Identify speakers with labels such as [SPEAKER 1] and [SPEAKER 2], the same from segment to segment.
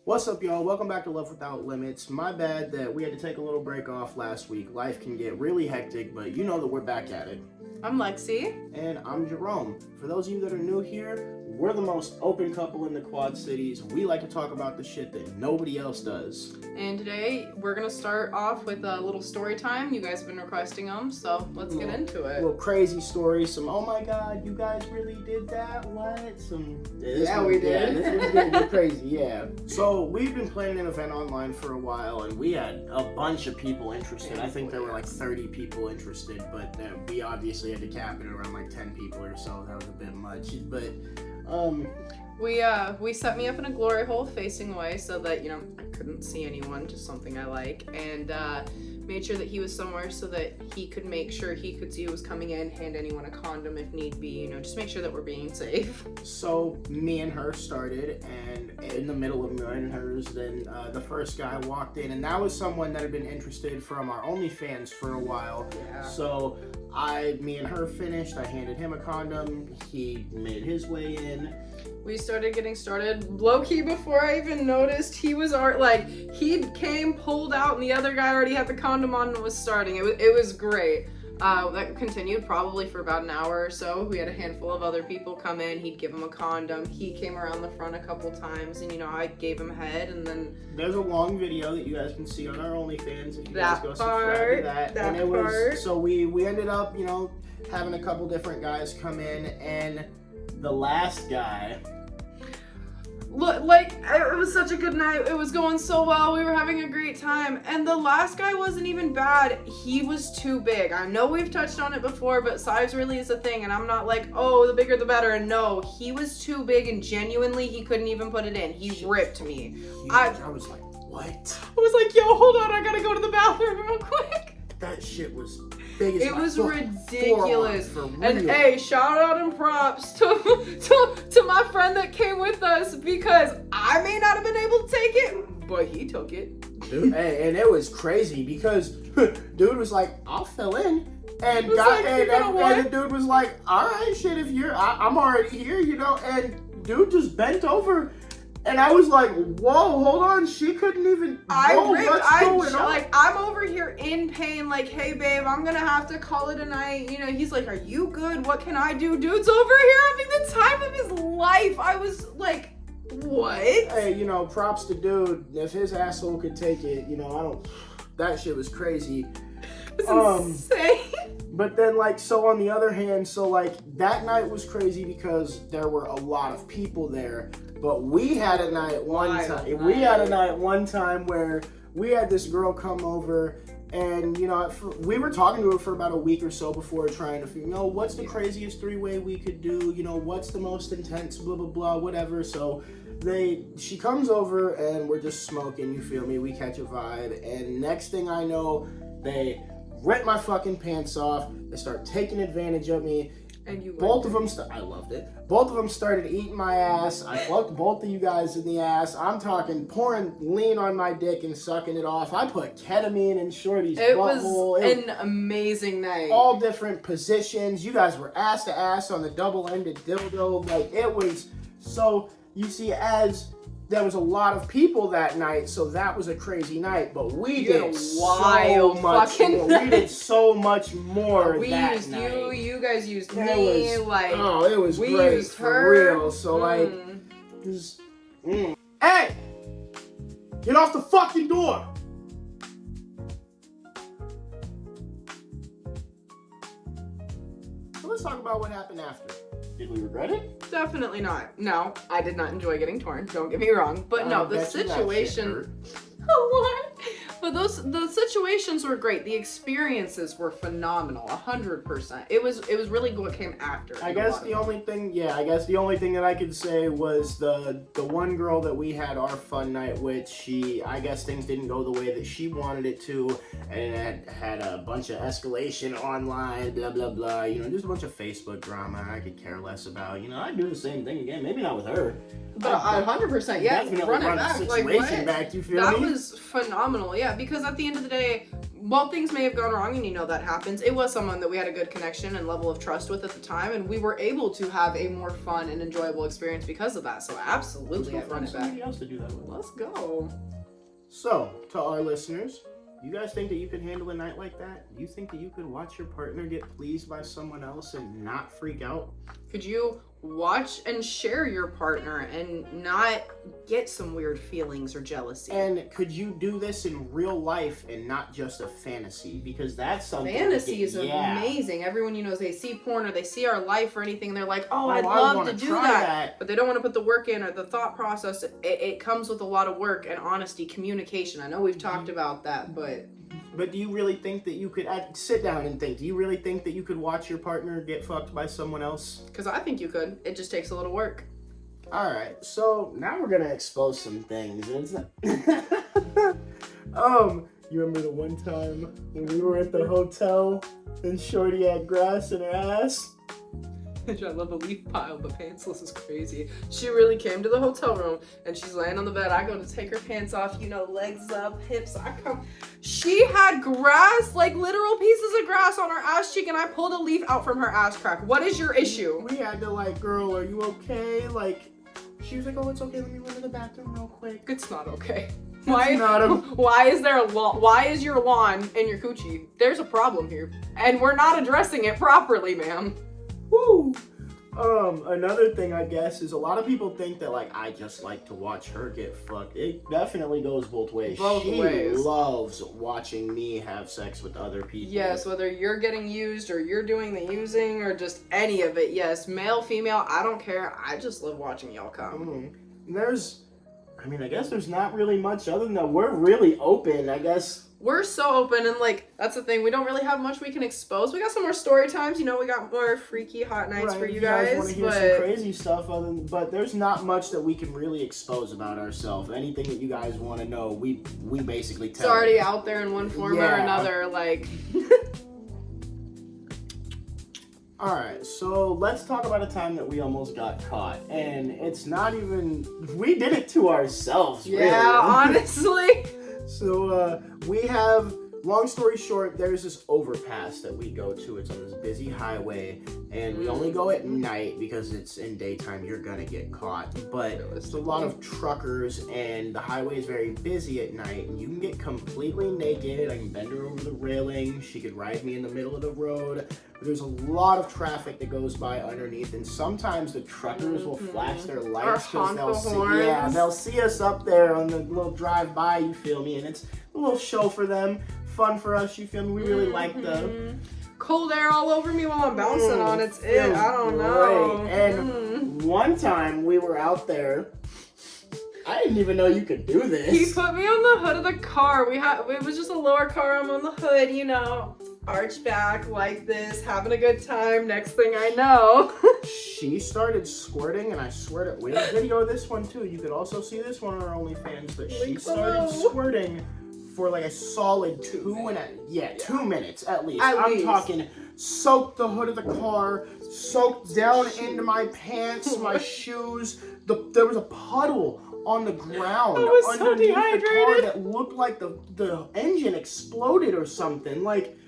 [SPEAKER 1] What's up, y'all? Welcome back to Love Without Limits. My bad that we had to take a little break off last week. Life can get really hectic, but you know that we're back at it.
[SPEAKER 2] I'm Lexi.
[SPEAKER 1] And I'm Jerome. For those of you that are new here, we're the most open couple in the Quad Cities. We like to talk about the shit that nobody else does.
[SPEAKER 2] And today we're going to start off with a little story time. You guys have been requesting them, so let's get into it.
[SPEAKER 1] Little crazy stories. Some, oh my god, you guys really did that? What?
[SPEAKER 2] We did.
[SPEAKER 1] Yeah, this was getting crazy, yeah. So we've been planning an event online for a while, and we had a bunch of people interested. I think there were like 30 people interested, but we obviously had to cap it around like 10 people or so. That was a bit much, but
[SPEAKER 2] we set me up in a glory hole facing away so that, I couldn't see anyone, just something I like, and made sure that he was somewhere so that he could make sure he could see who was coming in, hand anyone a condom if need be, just make sure that we're being safe.
[SPEAKER 1] So me and her started, and in the middle of mine and hers, then the first guy walked in, and that was someone that had been interested from our OnlyFans for a while.
[SPEAKER 2] Yeah.
[SPEAKER 1] So me and her finished, I handed him a condom, he made his way in.
[SPEAKER 2] We started getting started low-key before I even noticed. He came, pulled out, and the other guy already had the condom on and was starting. It was great. That continued probably for about an hour or so. We had a handful of other people come in. He'd give him a condom. He came around the front a couple times, and I gave him head, and then
[SPEAKER 1] there's a long video that you guys can see on our OnlyFans if you guys go subscribe to that. And it was so we ended up having a couple different guys come in, and the last guy.
[SPEAKER 2] Look, it was such a good night. It was going so well. We were having a great time. And the last guy wasn't even bad. He was too big. I know we've touched on it before, but size really is a thing. And I'm not like, oh, the bigger the better. And no, he was too big, and genuinely, he couldn't even put it in. He ripped me.
[SPEAKER 1] I was like, what?
[SPEAKER 2] I was like, yo, hold on. I gotta go to the bathroom real quick.
[SPEAKER 1] That shit was big as
[SPEAKER 2] it was
[SPEAKER 1] ridiculous.
[SPEAKER 2] And hey, shout out and props to my friend that came with us, because I may not have been able to take it, but he took it.
[SPEAKER 1] Dude, and it was crazy because dude was like, I'll fill in. And the dude was like, all right, shit, if I'm already here, and dude just bent over. And I was like, whoa, hold on, she couldn't even
[SPEAKER 2] I'm over here in pain, like, hey babe, I'm gonna have to call it a night. He's like, are you good? What can I do? Dude's over here having the time of his life. I was like, what?
[SPEAKER 1] Hey, props to dude. If his asshole could take it, that shit was crazy.
[SPEAKER 2] It's insane.
[SPEAKER 1] But then, so on the other hand, that night was crazy because there were a lot of people there. But we had a night one time where we had this girl come over, and we were talking to her for about a week or so before, trying to figure, what's the craziest three-way we could do, what's the most intense, blah blah blah, whatever. So she comes over, and we're just smoking, you feel me, we catch a vibe, and next thing I know, they rip my fucking pants off, they start taking advantage of me.
[SPEAKER 2] And you
[SPEAKER 1] both of them, I loved it. Both of them started eating my ass. I fucked both of you guys in the ass. I'm talking pouring lean on my dick and sucking it off. I put ketamine in Shorty's butthole.
[SPEAKER 2] It was an amazing night.
[SPEAKER 1] All different positions. You guys were ass to ass on the double-ended dildo. It was so. You see, as there was a lot of people that night, so that was a crazy night. But we did so much more. We did so much more that night.
[SPEAKER 2] You guys used me.
[SPEAKER 1] It was great
[SPEAKER 2] used
[SPEAKER 1] for
[SPEAKER 2] her.
[SPEAKER 1] real. So Hey, get off the fucking door. So let's talk about what happened after. Did we regret it?
[SPEAKER 2] Definitely not. No, I did not enjoy getting torn. Don't get me wrong. But no, the situation. What? But the situations were great. The experiences were phenomenal. 100%. It was really what came after.
[SPEAKER 1] I guess the only thing that I could say was the one girl that we had our fun night with. I guess things didn't go the way that she wanted it to, and it had a bunch of escalation online, blah blah blah. Just a bunch of Facebook drama. I could care less about. I'd do the same thing again. Maybe not with her.
[SPEAKER 2] But 100%, yeah.
[SPEAKER 1] Definitely
[SPEAKER 2] run it
[SPEAKER 1] run
[SPEAKER 2] back.
[SPEAKER 1] the situation back. You feel me?
[SPEAKER 2] That was phenomenal. Yeah, because at the end of the day, while things may have gone wrong, and you know that happens, it was someone that we had a good connection and level of trust with at the time, and we were able to have a more fun and enjoyable experience because of that. So absolutely, I'd run it back.
[SPEAKER 1] Somebody else to do that with.
[SPEAKER 2] Let's go.
[SPEAKER 1] So, to our listeners, you guys think that you could handle a night like that? Do you think that you could watch your partner get pleased by someone else and not freak out?
[SPEAKER 2] Could you watch and share your partner and not get some weird feelings or jealousy?
[SPEAKER 1] And could you do this in real life and not just a fantasy? Because that's something.
[SPEAKER 2] Fantasy is amazing. Everyone you know, they see porn or they see our life or anything, they're like, oh, I'd love to do that. But they don't want to put the work in or the thought process. It comes with a lot of work and honesty, communication. I know we've talked about that, but
[SPEAKER 1] do you really think that you could sit down and think? Do you really think that you could watch your partner get fucked by someone else?
[SPEAKER 2] Because I think you could. It just takes a little work.
[SPEAKER 1] All right, so now we're gonna expose some things. It's not... You remember the one time when we were at the hotel and Shorty had grass in her ass?
[SPEAKER 2] I love the leaf pile, but pantsless is crazy. She really came to the hotel room and she's laying on the bed. I go to take her pants off, you know, legs up, hips. I come. She had grass, like literal pieces of grass on her ass cheek, and I pulled a leaf out from her ass crack. What is your issue?
[SPEAKER 1] We had to like, girl, are you okay? Like, she was like, oh, it's okay. Let me run to the bathroom real quick.
[SPEAKER 2] It's not okay.
[SPEAKER 1] Why
[SPEAKER 2] is there a lawn? Why is your lawn in your coochie? There's a problem here, and we're not addressing it properly, ma'am.
[SPEAKER 1] Woo! Another thing I guess is a lot of people think that like I just like to watch her get fucked. It definitely goes both ways. She loves watching me have sex with other people.
[SPEAKER 2] Yes, whether you're getting used or you're doing the using or just any of it. Yes, male, female, I don't care. I just love watching y'all come.
[SPEAKER 1] I guess there's not really much other than that. We're really open, I guess.
[SPEAKER 2] We're so open, and like that's the thing. We don't really have much we can expose. We got some more story times, you know. We got more freaky hot nights for you guys.
[SPEAKER 1] Want to hear some crazy stuff, but there's not much that we can really expose about ourselves. Anything that you guys want to know, we basically tell.
[SPEAKER 2] It's already out there in one form or another. Like.
[SPEAKER 1] All right, so let's talk about a time that we almost got caught, and it's not even. We did it to ourselves.
[SPEAKER 2] Yeah,
[SPEAKER 1] really.
[SPEAKER 2] honestly.
[SPEAKER 1] So we have, long story short, there's this overpass that we go to. It's on this busy highway, and we only go at night because it's in daytime. You're gonna get caught. But it's a lot of truckers, and the highway is very busy at night, and you can get completely naked. I can bend her over the railing. She could ride me in the middle of the road. There's a lot of traffic that goes by underneath, and sometimes the truckers will flash their lights because they'll see us up there on the little drive-by, you feel me, and it's a little show for them, fun for us, you feel me. We really like the
[SPEAKER 2] cold air all over me while I'm bouncing on it. I don't know.
[SPEAKER 1] And one time we were out there. I didn't even know you could do this.
[SPEAKER 2] He put me on the hood of the car. It was just a lower car. I'm on the hood, you know, arch back like this, having a good time. Next thing I know,
[SPEAKER 1] she started squirting, and I swear to, we have video of this one too. You could also see this one on our OnlyFans. But she started squirting for like a solid 2 minutes at least. I'm talking. Soaked the hood of the car, soaked down into my pants, my shoes. There was a puddle on the ground underneath the car that looked like the engine exploded or something. Like,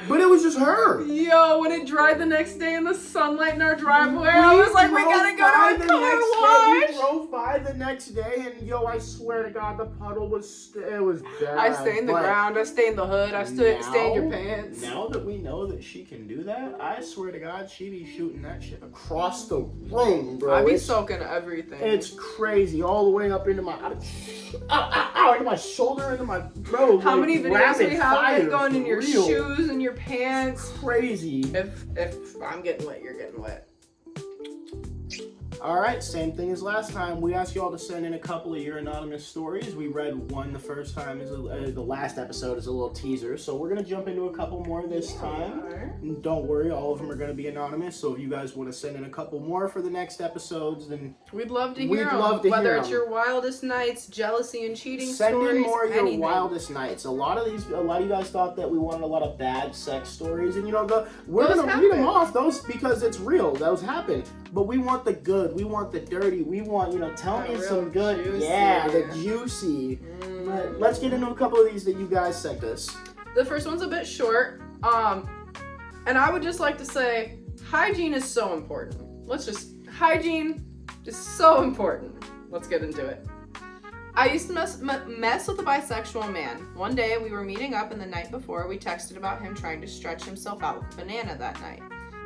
[SPEAKER 1] but it was just her.
[SPEAKER 2] Yo, when it dried the next day in the sunlight in our driveway, I was like, we gotta go to a car wash.
[SPEAKER 1] We drove by the next day, and yo, I swear to God, the puddle was bad.
[SPEAKER 2] I stained the ground, I stained the hood, I stained your pants.
[SPEAKER 1] Now that we know that she can do that, I swear to God, she be shooting that shit across the room, bro.
[SPEAKER 2] I be soaking everything.
[SPEAKER 1] It's crazy, all the way up into my, into my shoulder, into my, bro.
[SPEAKER 2] How many videos we have going in your shoes and your pants?
[SPEAKER 1] Crazy.
[SPEAKER 2] If I'm getting wet, you're getting wet.
[SPEAKER 1] All right, same thing as last time. We asked y'all to send in a couple of your anonymous stories. We read one the first time, the last episode is a little teaser. So we're going to jump into a couple more this time. And don't worry, all of them are going to be anonymous. So if you guys want to send in a couple more for the next episodes, then
[SPEAKER 2] we'd love to hear them. Whether it's your wildest nights, jealousy and cheating
[SPEAKER 1] stories,
[SPEAKER 2] send
[SPEAKER 1] in more of your
[SPEAKER 2] anything.
[SPEAKER 1] Wildest nights. A lot of you guys thought that we wanted a lot of bad sex stories, and you know, we're going to read them off those because it's real. Those happen. But we want the good. We want the dirty. We want, tell me some good.
[SPEAKER 2] Juicy.
[SPEAKER 1] Yeah, the juicy. But let's get into a couple of these that you guys sent us.
[SPEAKER 2] The first one's a bit short. And I would just like to say, hygiene is so important. Hygiene is so important. Let's get into it. I used to mess with a bisexual man. One day we were meeting up, and the night before we texted about him trying to stretch himself out with a banana that night.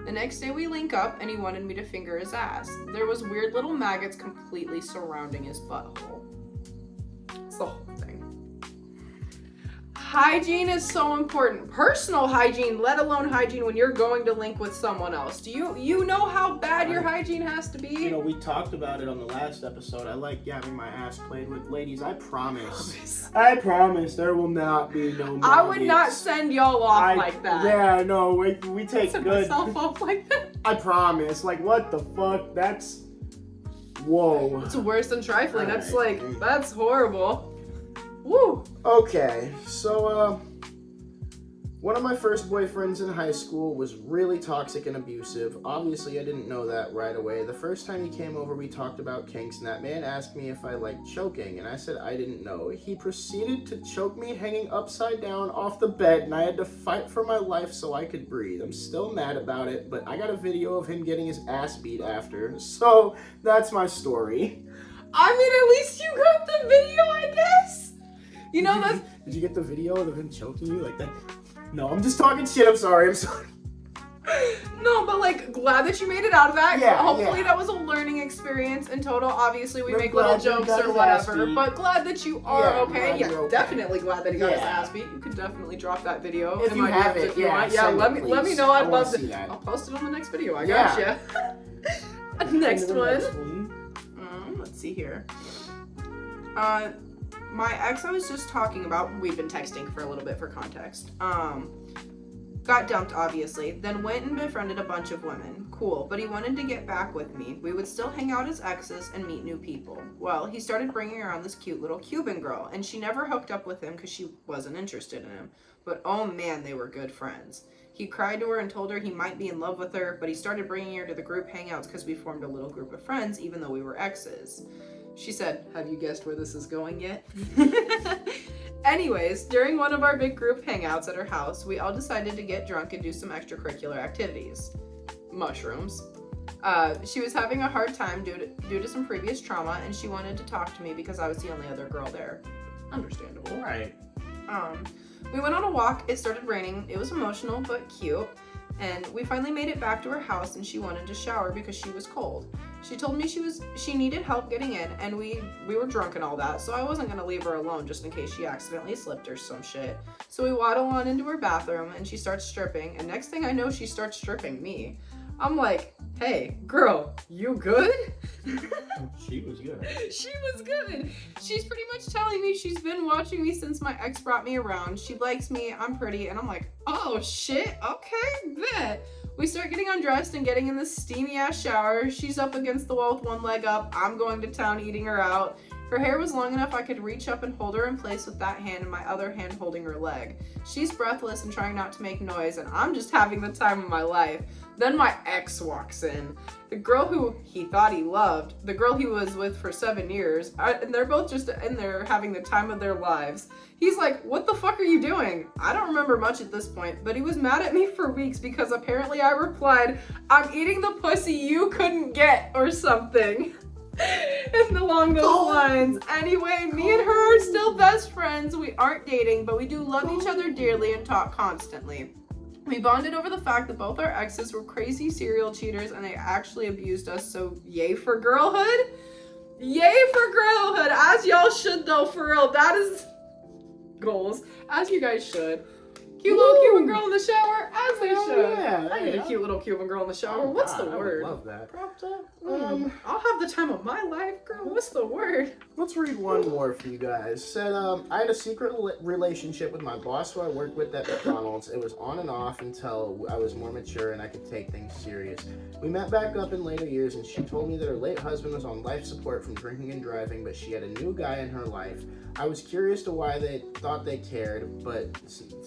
[SPEAKER 2] The next day we link up, and he wanted me to finger his ass. There was weird little maggots completely surrounding his butthole. It's the whole thing. Hygiene is so important. Personal hygiene, let alone hygiene when you're going to link with someone else. Do you know how bad your hygiene has to be?
[SPEAKER 1] You know, we talked about it on the last episode. I like having my ass played with. Ladies, I promise there will not be no maggots.
[SPEAKER 2] I would not send y'all off like that.
[SPEAKER 1] Yeah, no, we take
[SPEAKER 2] Send
[SPEAKER 1] good.
[SPEAKER 2] myself off like that.
[SPEAKER 1] I promise. Like, what the fuck? That's... Whoa.
[SPEAKER 2] It's worse than trifling.
[SPEAKER 1] All
[SPEAKER 2] That's
[SPEAKER 1] right.
[SPEAKER 2] that's horrible. Woo.
[SPEAKER 1] Okay, so, one of my first boyfriends in high school was really toxic and abusive. Obviously, I didn't know that right away. The first time he came over, we talked about kinks, and that man asked me if I liked choking, and I said I didn't know. He proceeded to choke me hanging upside down off the bed, and I had to fight for my life so I could breathe. I'm still mad about it, but I got a video of him getting his ass beat after, so that's my story.
[SPEAKER 2] I mean, at least you got the video, I guess. You know, that's...
[SPEAKER 1] Did you get the video of him choking you like that? No, I'm just talking shit. I'm sorry.
[SPEAKER 2] No, but like, glad that you made it out of that.
[SPEAKER 1] Yeah,
[SPEAKER 2] Hopefully
[SPEAKER 1] yeah.
[SPEAKER 2] that was a learning experience in total. Obviously, we
[SPEAKER 1] We're
[SPEAKER 2] make little
[SPEAKER 1] glad you
[SPEAKER 2] jokes
[SPEAKER 1] got
[SPEAKER 2] or
[SPEAKER 1] his ass
[SPEAKER 2] whatever,
[SPEAKER 1] beat.
[SPEAKER 2] but glad that you are
[SPEAKER 1] Yeah,
[SPEAKER 2] okay.
[SPEAKER 1] glad
[SPEAKER 2] Yeah,
[SPEAKER 1] you're okay.
[SPEAKER 2] definitely glad that he got his
[SPEAKER 1] Yeah.
[SPEAKER 2] ass beat. You could definitely drop that video.
[SPEAKER 1] If
[SPEAKER 2] in
[SPEAKER 1] you
[SPEAKER 2] my
[SPEAKER 1] have
[SPEAKER 2] DMs
[SPEAKER 1] it,
[SPEAKER 2] if you
[SPEAKER 1] yeah,
[SPEAKER 2] want. Yeah,
[SPEAKER 1] send
[SPEAKER 2] let
[SPEAKER 1] it,
[SPEAKER 2] me
[SPEAKER 1] please.
[SPEAKER 2] know.
[SPEAKER 1] I
[SPEAKER 2] I'd
[SPEAKER 1] wanna
[SPEAKER 2] love to.
[SPEAKER 1] see that.
[SPEAKER 2] I'll post it on the next video. I
[SPEAKER 1] Yeah.
[SPEAKER 2] gotcha. Next one.
[SPEAKER 1] Next one.
[SPEAKER 2] Let's see here. My ex I was just talking about, we've been texting for a little bit for context. Got dumped, obviously, then went and befriended a bunch of women. Cool, but he wanted to get back with me. We would still hang out as exes and meet new people. Well, he started bringing around this cute little Cuban girl, and she never hooked up with him because she wasn't interested in him. But oh man, they were good friends. He cried to her and told her he might be in love with her, but he started bringing her to the group hangouts because we formed a little group of friends, even though we were exes. She said, "Have you guessed where this is going yet?" Anyways, during one of our big group hangouts at her house, we all decided to get drunk and do some extracurricular activities. Mushrooms. She was having a hard time due to some previous trauma, and she wanted to talk to me because I was the only other girl there. Understandable.
[SPEAKER 1] Right.
[SPEAKER 2] We went on a walk. It started raining. It was emotional but cute. And we finally made it back to her house, and she wanted to shower because she was cold. She told me she needed help getting in, and we were drunk and all that, so I wasn't gonna leave her alone just in case she accidentally slipped or some shit. So we waddle on into her bathroom, and she starts stripping, and next thing I know, she starts stripping me. I'm like, "Hey, girl, you good?"
[SPEAKER 1] She was good.
[SPEAKER 2] She was good. She's pretty much telling me she's been watching me since my ex brought me around. She likes me, I'm pretty, and I'm like, "Oh shit, okay, bet." We start getting undressed and getting in this steamy ass shower. She's up against the wall with one leg up. I'm going to town eating her out. Her hair was long enough I could reach up and hold her in place with that hand and my other hand holding her leg. She's breathless and trying not to make noise, and I'm just having the time of my life. Then my ex walks in. The girl who he thought he loved, the girl he was with for 7 years, and they're both just in there having the time of their lives. He's like, "What the fuck are you doing?" I don't remember much at this point, but he was mad at me for weeks because apparently I replied, "I'm eating the pussy you couldn't get," or something. And along those lines. Anyway, me and her are still best friends. We aren't dating, but we do love each other dearly and talk constantly. We bonded over the fact that both our exes were crazy serial cheaters and they actually abused us, so yay for girlhood. Yay for girlhood, as y'all should though, for real. That is goals, as you guys should. Cute little Cuban girl in the shower, as they should.
[SPEAKER 1] Yeah,
[SPEAKER 2] I need a cute little Cuban girl in the shower.
[SPEAKER 1] Oh,
[SPEAKER 2] What's
[SPEAKER 1] God,
[SPEAKER 2] the word?
[SPEAKER 1] I would love that.
[SPEAKER 2] I'll have the time of my life, girl. What's the word?
[SPEAKER 1] Let's read one more for you guys. Said, I had a secret relationship with my boss who I worked with at McDonald's. It was on and off until I was more mature and I could take things serious. We met back up in later years, and she told me that her late husband was on life support from drinking and driving, but she had a new guy in her life. I was curious to why they thought they cared, but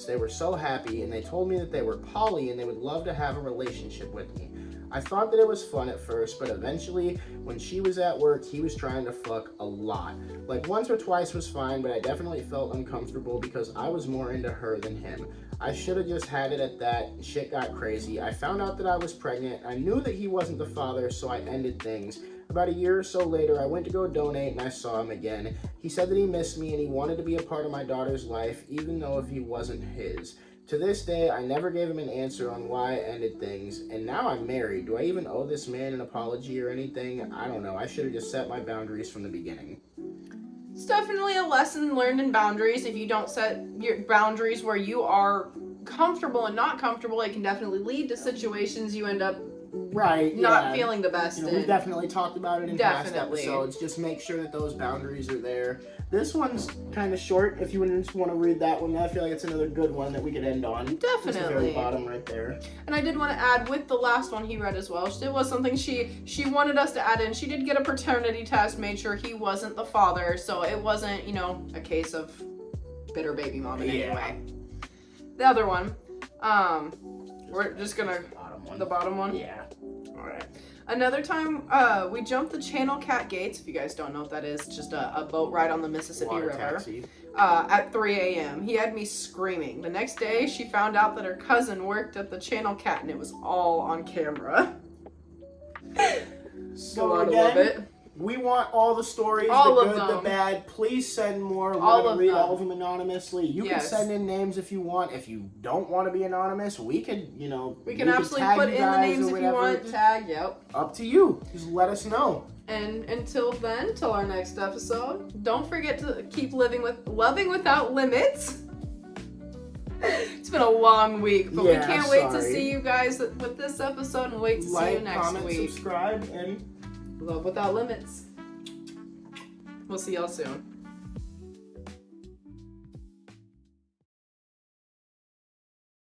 [SPEAKER 1] they were so happy, and they told me that they were poly and they would love to have a relationship with me. I thought that it was fun at first, but eventually, when she was at work, he was trying to fuck a lot. Like, once or twice was fine, but I definitely felt uncomfortable because I was more into her than him. I should have just had it at that. Shit got crazy. I found out that I was pregnant. I knew that he wasn't the father, so I ended things. About a year or so later, I went to go donate and I saw him again. He said that he missed me and he wanted to be a part of my daughter's life, even though if he wasn't his. To this day, I never gave him an answer on why I ended things, and now I'm married. Do I even owe this man an apology or anything? I don't know. I should have just set my boundaries from the beginning.
[SPEAKER 2] It's definitely a lesson learned in boundaries. If you don't set your boundaries where you are comfortable and not comfortable, it can definitely lead to situations you end up not feeling the best in.
[SPEAKER 1] We've definitely talked about it in past episodes. Just make sure that those boundaries are there. This one's kind of short. If you just want to read that one, I feel like it's another good one that we could end on.
[SPEAKER 2] Definitely.
[SPEAKER 1] It's the very bottom right there.
[SPEAKER 2] And I did want to add with the last one he read as well. It was something she wanted us to add in. She did get a paternity test, made sure he wasn't the father, so it wasn't, a case of bitter baby mom in any way. The other one, we're just gonna the bottom one.
[SPEAKER 1] Yeah.
[SPEAKER 2] All right. Another time, we jumped the Channel Cat Gates. If you guys don't know what that is, it's just a boat ride on the Mississippi
[SPEAKER 1] Water
[SPEAKER 2] River.
[SPEAKER 1] Taxi.
[SPEAKER 2] At 3 a.m. He had me screaming. The next day, she found out that her cousin worked at the Channel Cat, and it was all on camera.
[SPEAKER 1] So again, we want all the stories, the good, the bad. Please send more. We're going to read all of them anonymously. You can send in names if you want. If you don't want to be anonymous, we could,
[SPEAKER 2] we can absolutely put in the names if you want. Tag, yep.
[SPEAKER 1] Up to you. Just let us know.
[SPEAKER 2] And until then, till our next episode, don't forget to keep loving without limits. It's been a long week, but we can't wait to see you guys with this episode and wait to see you next
[SPEAKER 1] comment,
[SPEAKER 2] week.
[SPEAKER 1] Subscribe, and
[SPEAKER 2] Love without limits. We'll see y'all soon.